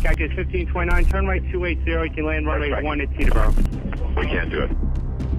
Cactus 1529, turn right 280, you can land runway 1 at Teterboro. We can't do it.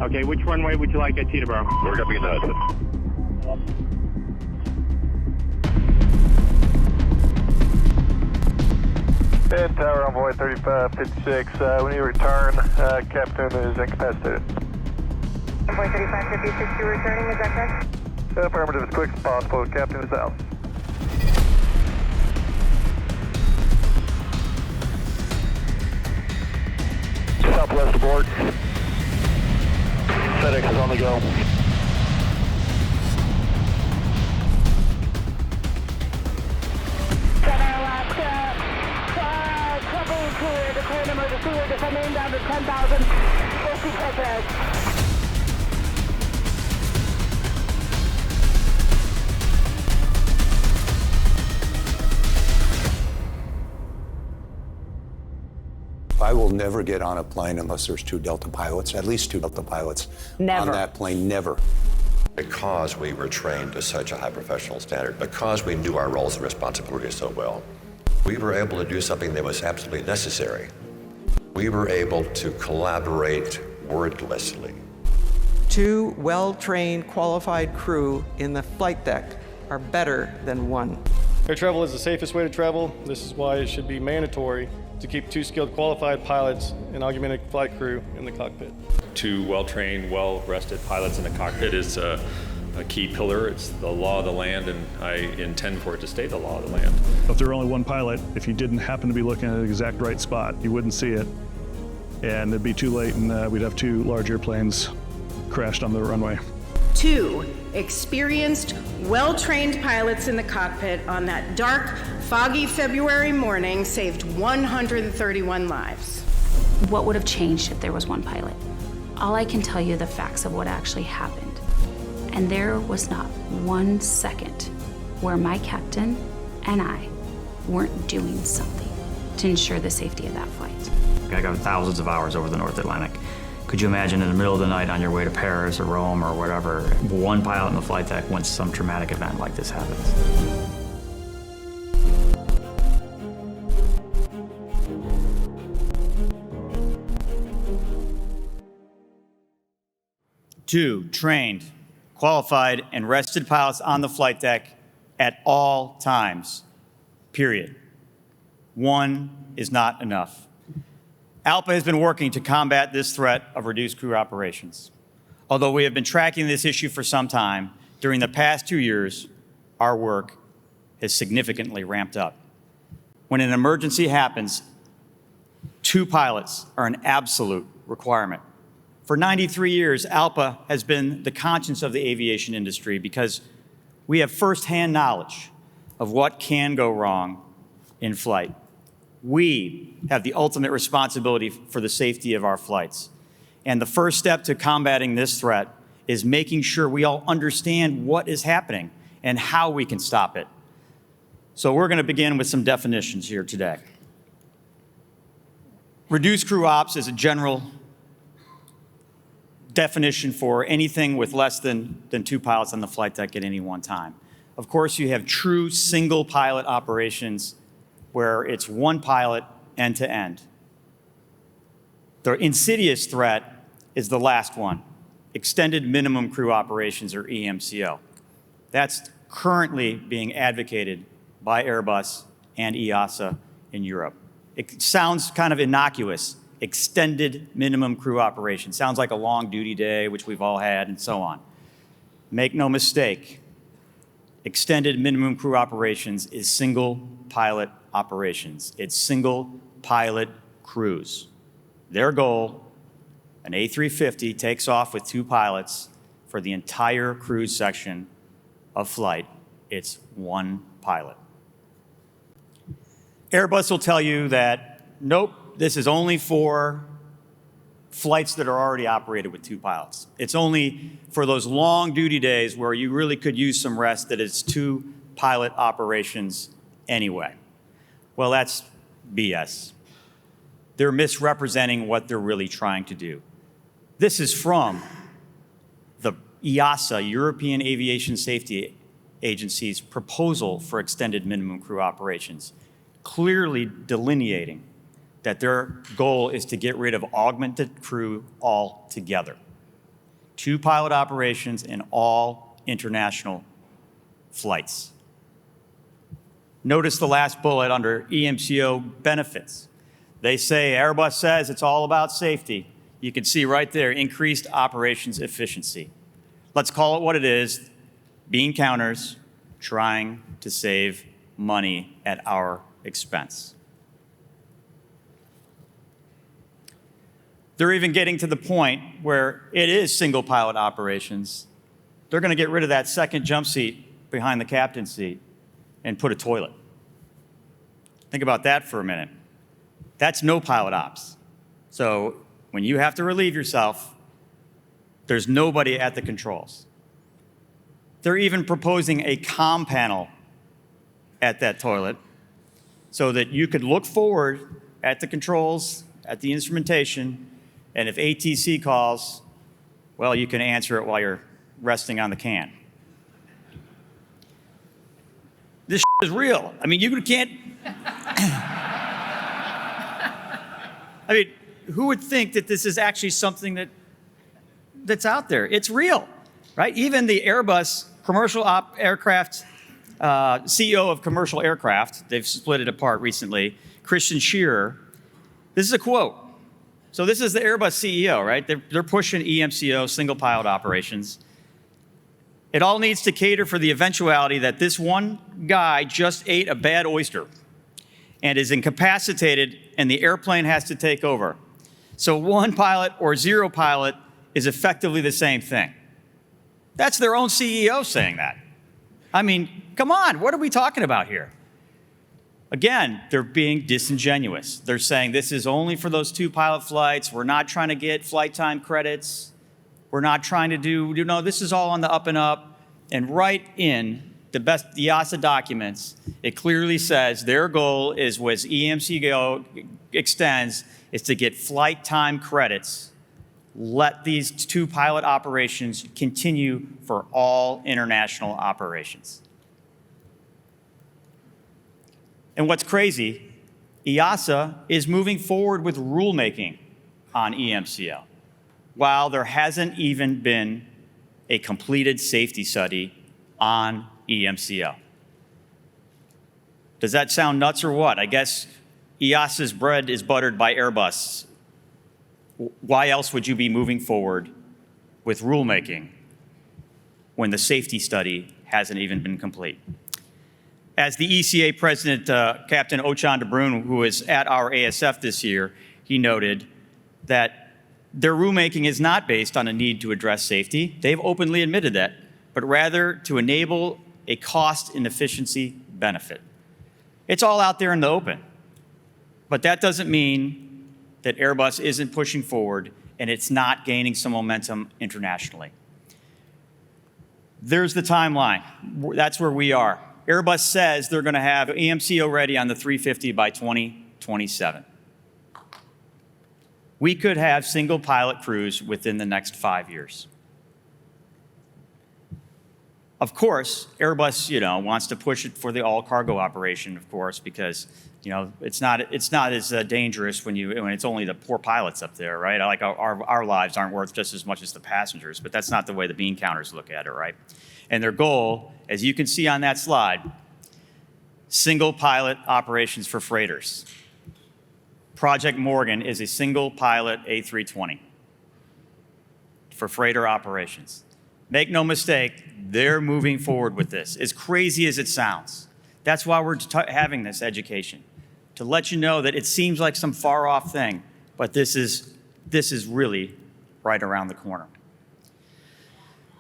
Okay, which runway would you like at Teterboro? We're going to be in the Hudson. Head tower envoy 3556, we need to return, captain is incapacitated. Envoy 3556, you're returning, is that correct? Affirmative, as quick as possible, captain is out. Southwest aboard. FedEx is on the go. Declare an emergency. We're descending down to 10,000. Full speed ahead. 'I will never get on a plane unless there's 2 Delta pilots, at least 2 Delta pilots Never. on that plane, never. Because we were trained to such a high professional standard, because we knew our roles and responsibilities so well, we were able to do something that was absolutely necessary. We were able to collaborate wordlessly. 2 well-trained, qualified crew in the flight deck are better than 1. Air travel is the safest way to travel. This is why it should be mandatory to keep 2 skilled, qualified pilots and augmented flight crew in the cockpit. 2 well-trained, well-rested pilots in the cockpit is a key pillar. It's the law of the land, and I intend for it to stay the law of the land. If there were only 1 pilot, if you didn't happen to be looking at the exact right spot, you wouldn't see it, and it'd be too late, and we'd have 2 large airplanes crashed on the runway. 2 experienced, well-trained pilots in the cockpit on that dark, foggy February morning saved 131 lives. What would have changed if there was 1 pilot? All I can tell you the facts of what actually happened. And there was not 1 second where my captain and I weren't doing something to ensure the safety of that flight. I got thousands of hours over the North Atlantic. Could you imagine in the middle of the night on your way to Paris or Rome or whatever, 1 pilot in the flight deck when some traumatic event like this happens? Two trained, qualified, and rested pilots on the flight deck at all times, period. 1 is not enough. ALPA has been working to combat this threat of reduced crew operations. Although we have been tracking this issue for some time, during the past 2 years, our work has significantly ramped up. When an emergency happens, 2 pilots are an absolute requirement. For 93 years, ALPA has been the conscience of the aviation industry because we have firsthand knowledge of what can go wrong in flight. We have the ultimate responsibility for the safety of our flights. And the first step to combating this threat is making sure we all understand what is happening and how we can stop it. So we're going to begin with some definitions here today. Reduced crew ops is a general definition for anything with less than 2 pilots on the flight deck at any one time. Of course, you have true single pilot operations where it's 1 pilot end to end. The insidious threat is the last one, extended minimum crew operations, or EMCO. That's currently being advocated by Airbus and EASA in Europe. It sounds kind of innocuous, extended minimum crew operations. Sounds like a long duty day, which we've all had, and so on. Make no mistake, extended minimum crew operations is single pilot operations. It's single pilot crews. Their goal, an A350 takes off with 2 pilots for the entire cruise section of flight. It's 1 pilot. Airbus will tell you that, nope, this is only for flights that are already operated with 2 pilots. It's only for those long duty days where you really could use some rest that it's 2 pilot operations anyway. Well, that's BS. They're misrepresenting what they're really trying to do. This is from the EASA, European Aviation Safety Agency's proposal for extended minimum crew operations. clearly delineating that their goal is to get rid of augmented crew altogether. 2 pilot operations in all international flights. Notice the last bullet under EMCO benefits. They say, Airbus says it's all about safety. You can see right there, increased operations efficiency. Let's call it what it is, bean counters trying to save money at our expense. They're even getting to the point where it is single pilot operations. They're going to get rid of that second jump seat behind the captain's seat and put a toilet. Think about that for a minute. That's no pilot ops. So when you have to relieve yourself, there's nobody at the controls. They're even proposing a comm panel at that toilet so that you could look forward at the controls, at the instrumentation, and if ATC calls, well, you can answer it while you're resting on the can. This is real. I mean, you can't. I mean, who would think that this is actually something that's out there? It's real, right? Even the Airbus commercial aircraft CEO of commercial aircraft, they've split it apart recently, Christian Shearer. This is a quote. So this is the Airbus CEO, right? They're pushing EMCO, single pilot operations. It all needs to cater for the eventuality that this one guy just ate a bad oyster and is incapacitated and the airplane has to take over. So 1 pilot or 0 pilot is effectively the same thing. That's their own CEO saying that. I mean, come on, what are we talking about here? Again, they're being disingenuous. They're saying this is only for those 2 pilot flights. We're not trying to get flight time credits. We're not trying to do, this is all on the up and up. And right in the best EASA documents, it clearly says their goal is, as EMCO extends, is to get flight time credits. Let these 2 pilot operations continue for all international operations. And what's crazy, EASA is moving forward with rulemaking on EMCO, while there hasn't even been a completed safety study on EMCO. Does that sound nuts or what? I guess EASA's bread is buttered by Airbus. Why else would you be moving forward with rulemaking when the safety study hasn't even been complete? As the ECA president, Captain Ochan de Bruin, who was at our ASF this year, he noted that their rulemaking is not based on a need to address safety. They've openly admitted that, but rather to enable a cost and efficiency benefit. It's all out there in the open. But that doesn't mean that Airbus isn't pushing forward and it's not gaining some momentum internationally. There's the timeline. That's where we are. Airbus says they're going to have EMCO ready on the 350 by 2027. We could have single pilot crews within the next 5 years. Of course, Airbus, wants to push it for the all-cargo operation, of course, because it's not as dangerous when it's only the poor pilots up there, right? Like our lives aren't worth just as much as the passengers, but that's not the way the bean counters look at it, right? And their goal, as you can see on that slide, single pilot operations for freighters. Project Morgan is a single pilot A320 for freighter operations. Make no mistake, they're moving forward with this, as crazy as it sounds. That's why we're having this education, to let you know that it seems like some far-off thing, but this is really right around the corner.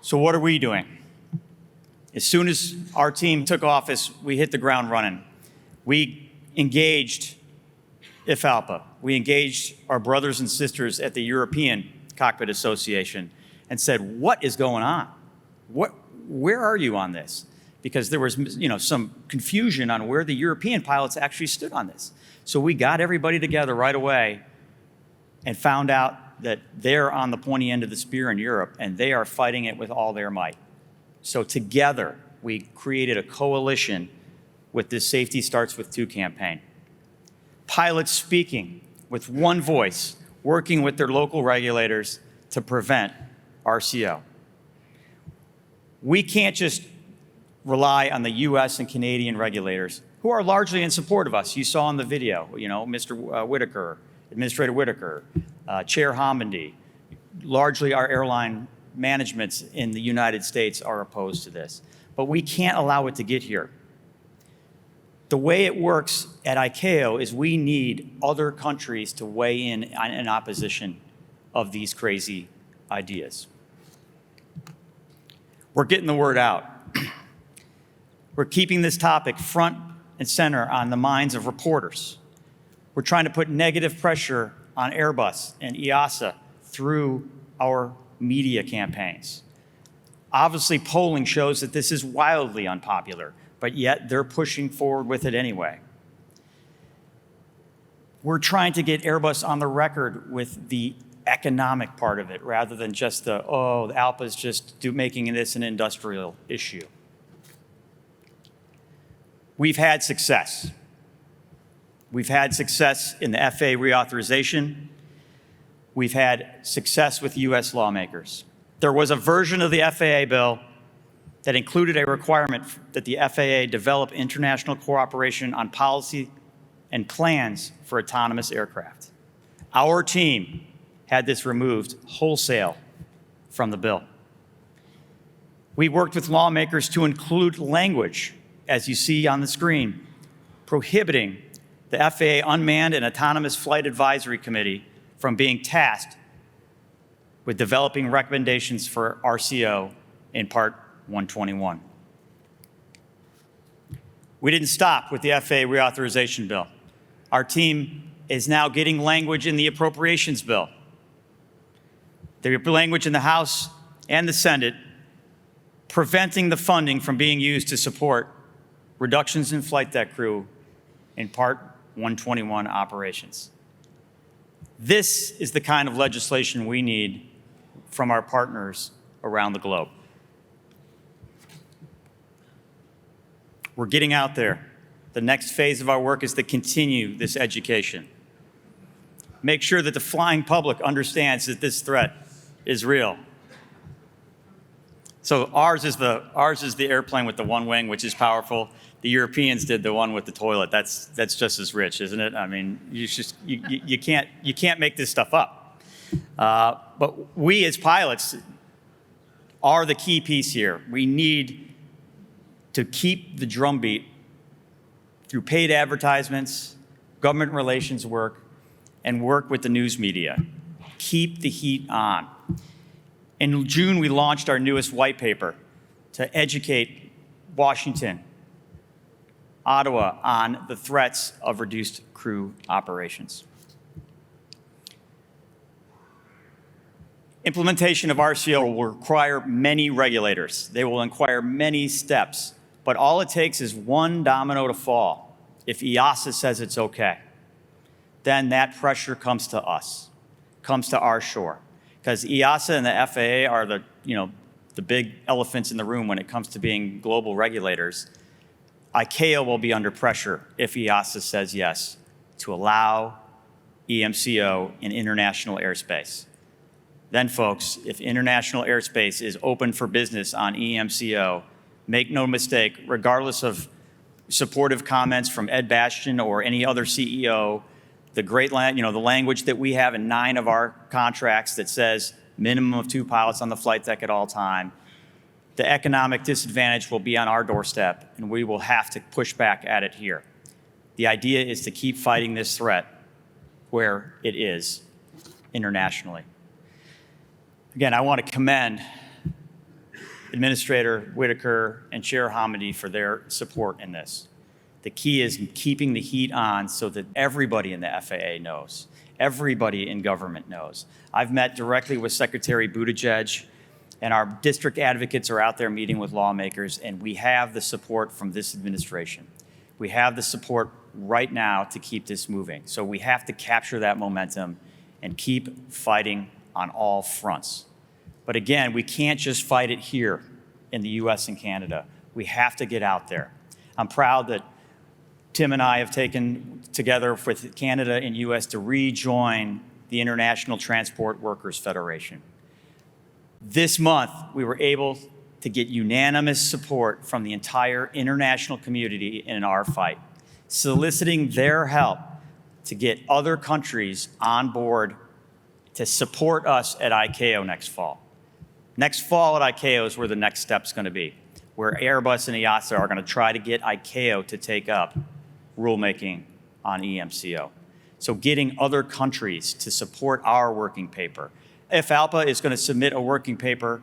So what are we doing? As soon as our team took office, we hit the ground running. We engaged ALPA. We engaged our brothers and sisters at the European Cockpit Association and said, what is going on? Where are you on this? Because there was some confusion on where the European pilots actually stood on this. So we got everybody together right away and found out that they're on the pointy end of the spear in Europe, and they are fighting it with all their might. So together, we created a coalition with this Safety Starts With 2 campaign. pilots speaking with one voice, working with their local regulators to prevent RCO. We can't just rely on the US and Canadian regulators, who are largely in support of us. You saw in the video, Mr. Whitaker, Administrator Whitaker, Chair Homendy, largely our airline managements in the United States are opposed to this. But we can't allow it to get here. The way it works at ICAO is we need other countries to weigh in opposition of these crazy ideas. We're getting the word out. We're keeping this topic front and center on the minds of reporters. We're trying to put negative pressure on Airbus and EASA through our media campaigns. Obviously, polling shows that this is wildly unpopular, but yet they're pushing forward with it anyway. We're trying to get Airbus on the record with the economic part of it, rather than just the ALPA's just making this an industrial issue. We've had success. We've had success in the FAA reauthorization. We've had success with US lawmakers. There was a version of the FAA bill that included a requirement that the FAA develop international cooperation on policy and plans for autonomous aircraft. Our team had this removed wholesale from the bill. We worked with lawmakers to include language, as you see on the screen, prohibiting the FAA Unmanned and Autonomous Flight Advisory Committee from being tasked with developing recommendations for RCO in Part 121. We didn't stop with the FAA reauthorization bill. Our team is now getting language in the appropriations bill. The language in the House and the Senate preventing the funding from being used to support reductions in flight deck crew in Part 121 operations. This is the kind of legislation we need from our partners around the globe. We're getting out there. The next phase of our work is to continue this education. Make sure that the flying public understands that this threat is real. So ours is the airplane with the one wing, which is powerful. The Europeans did the one with the toilet. That's just as rich, isn't it? I mean, you can't make this stuff up. But we as pilots are the key piece here. We need to keep the drumbeat through paid advertisements, government relations work, and work with the news media. Keep the heat on. In June, we launched our newest white paper to educate Washington, Ottawa on the threats of reduced crew operations. Implementation of RCO will require many regulators. They will require many steps, but all it takes is one domino to fall. If EASA says it's okay, then that pressure comes to us, comes to our shore. Because EASA and the FAA are the big elephants in the room when it comes to being global regulators. ICAO will be under pressure if EASA says yes to allow EMCO in international airspace. Then, folks, if international airspace is open for business on EMCO, make no mistake, regardless of supportive comments from Ed Bastian or any other CEO, the language that we have in 9 of our contracts that says minimum of 2 pilots on the flight deck at all time, the economic disadvantage will be on our doorstep, and we will have to push back at it here. The idea is to keep fighting this threat where it is internationally. Again, I want to commend Administrator Whitaker and Chair Homendy for their support in this. The key is keeping the heat on so that everybody in the FAA knows, everybody in government knows. I've met directly with Secretary Buttigieg, and our district advocates are out there meeting with lawmakers, and we have the support from this administration. We have the support right now to keep this moving. So we have to capture that momentum and keep fighting on all fronts. But again, we can't just fight it here in the US and Canada. We have to get out there. I'm proud that Tim and I have taken together with Canada and US to rejoin the International Transport Workers Federation. This month, we were able to get unanimous support from the entire international community in our fight, soliciting their help to get other countries on board to support us at ICAO next fall. Next fall at ICAO is where the next step's going to be, where Airbus and EASA are going to try to get ICAO to take up rulemaking on EMCO. So getting other countries to support our working paper. If ALPA is going to submit a working paper,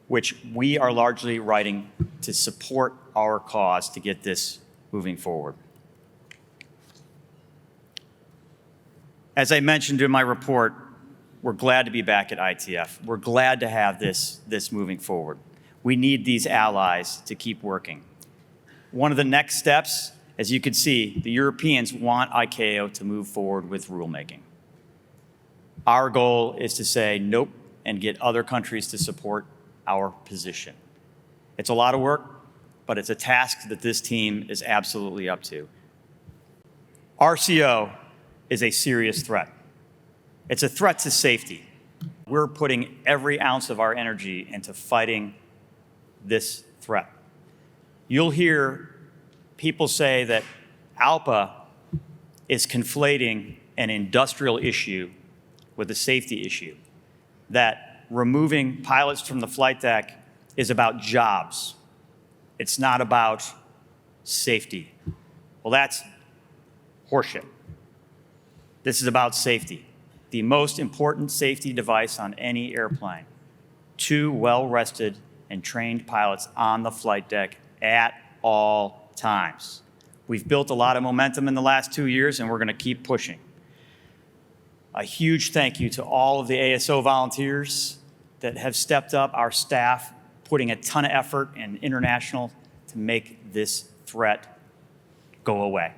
which we are largely writing to support our cause to get this moving forward. As I mentioned in my report, we're glad to be back at ITF. We're glad to have this moving forward. We need these allies to keep working. One of the next steps, as you can see, the Europeans want ICAO to move forward with rulemaking. Our goal is to say nope and get other countries to support our position. It's a lot of work, but it's a task that this team is absolutely up to. RCO is a serious threat. It's a threat to safety. We're putting every ounce of our energy into fighting this threat. You'll hear people say that ALPA is conflating an industrial issue with a safety issue, that removing pilots from the flight deck is about jobs. It's not about safety. Well, that's horseshit. This is about safety. The most important safety device on any airplane. 2 well-rested and trained pilots on the flight deck at all times. We've built a lot of momentum in the last 2 years, and we're going to keep pushing. A huge thank you to all of the ASO volunteers that have stepped up, our staff, putting a ton of effort and international to make this threat go away.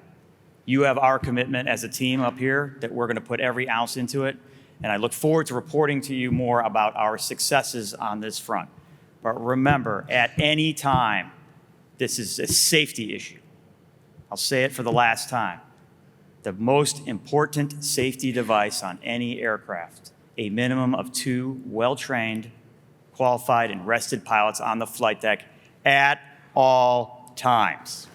You have our commitment as a team up here that we're going to put every ounce into it, and I look forward to reporting to you more about our successes on this front. But remember, at any time, this is a safety issue. I'll say it for the last time. The most important safety device on any aircraft, a minimum of 2 well-trained, qualified, and rested pilots on the flight deck at all times.